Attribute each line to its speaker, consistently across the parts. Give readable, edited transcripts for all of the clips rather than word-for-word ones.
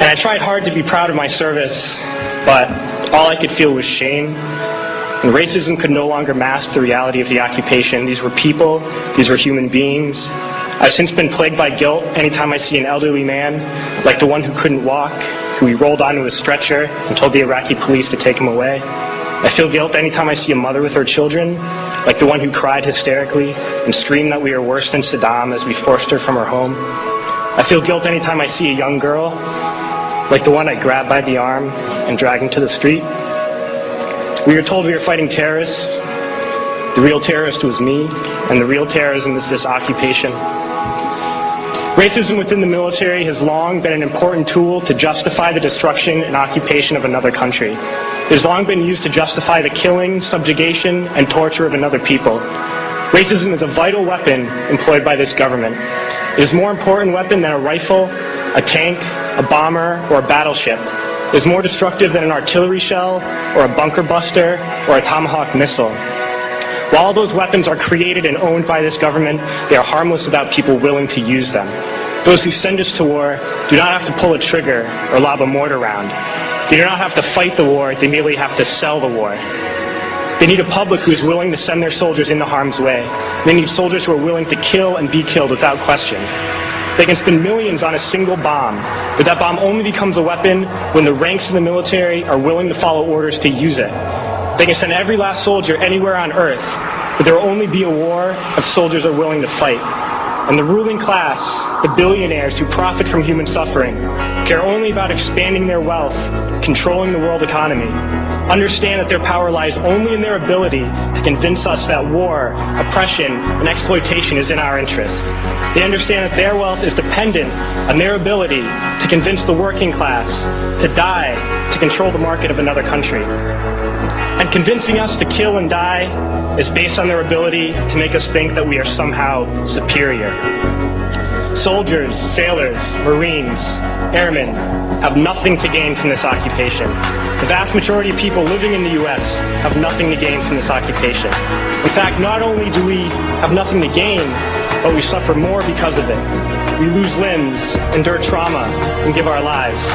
Speaker 1: And I tried hard to be proud of my service, but all I could feel was shame. And racism could no longer mask the reality of the occupation. These were people, these were human beings. I've since been plagued by guilt anytime I see an elderly man, like the one who couldn't walk, who we rolled onto a stretcher and told the Iraqi police to take him away. I feel guilt anytime I see a mother with her children, like the one who cried hysterically and screamed that we are worse than Saddam as we forced her from her home. I feel guilt anytime I see a young girl, like the one I grabbed by the arm and dragged into the street. We were told we were fighting terrorists. The real terrorist was me, and the real terrorism is this occupation. Racism within the military has long been an important tool to justify the destruction and occupation of another country. It has long been used to justify the killing, subjugation, and torture of another people. Racism is a vital weapon employed by this government. It is a more important weapon than a rifle, a tank, a bomber, or a battleship. It is more destructive than an artillery shell, or a bunker buster, or a Tomahawk missile. While all those weapons are created and owned by this government, they are harmless without people willing to use them. Those who send us to war do not have to pull a trigger or lob a mortar round. They do not have to fight the war, they merely have to sell the war. They need a public who is willing to send their soldiers into harm's way. They need soldiers who are willing to kill and be killed without question. They can spend millions on a single bomb, but that bomb only becomes a weapon when the ranks of the military are willing to follow orders to use it. They can send every last soldier anywhere on earth, but there will only be a war if soldiers are willing to fight. And the ruling class, the billionaires who profit from human suffering, care only about expanding their wealth, controlling the world economy. Understand that their power lies only in their ability to convince us that war, oppression, and exploitation is in our interest. They understand that their wealth is dependent on their ability to convince the working class to die to control the market of another country. And convincing us to kill and die is based on their ability to make us think that we are somehow superior. Soldiers, sailors, Marines, airmen have nothing to gain from this occupation. The vast majority of people living in the U.S. have nothing to gain from this occupation. In fact, not only do we have nothing to gain, but we suffer more because of it. We lose limbs, endure trauma, and give our lives.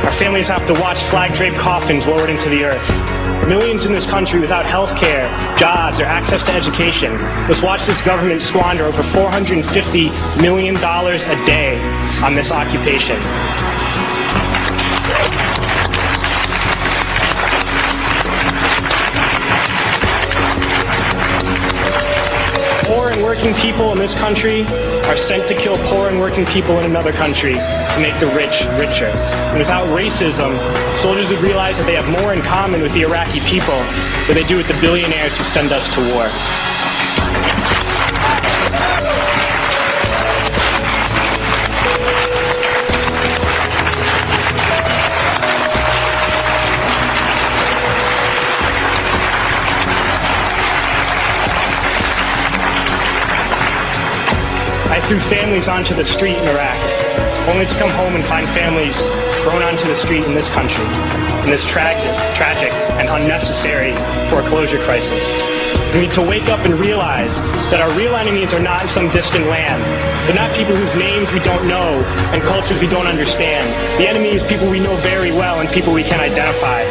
Speaker 1: Our families have to watch flag-draped coffins lowered into the earth. Millions in this country without health care, jobs, or access to education must watch this government squander over $450 million a day on this occupation. Poor and working people in this country are sent to kill poor and working people in another country to make the rich richer. And without racism, soldiers would realize that they have more in common with the Iraqi people than they do with the billionaires who send us to war. I threw families onto the street in Iraq, only to come home and find families thrown onto the street in this country, in this tragic and unnecessary foreclosure crisis. We need to wake up and realize that our real enemies are not in some distant land. They're not people whose names we don't know and cultures we don't understand. The enemy is people we know very well and people we can identify.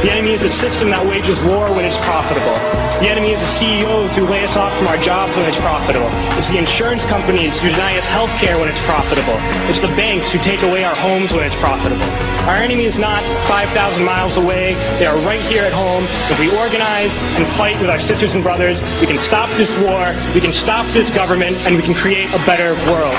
Speaker 1: The enemy is a system that wages war when it's profitable. The enemy is the CEOs who lay us off from our jobs when it's profitable. It's the insurance companies who deny us health care when it's profitable. It's the banks who take away our homes when it's profitable. Our enemy is not 5,000 miles away. They are right here at home. If we organize and fight with our sisters and brothers, we can stop this war, we can stop this government, and we can create a better world.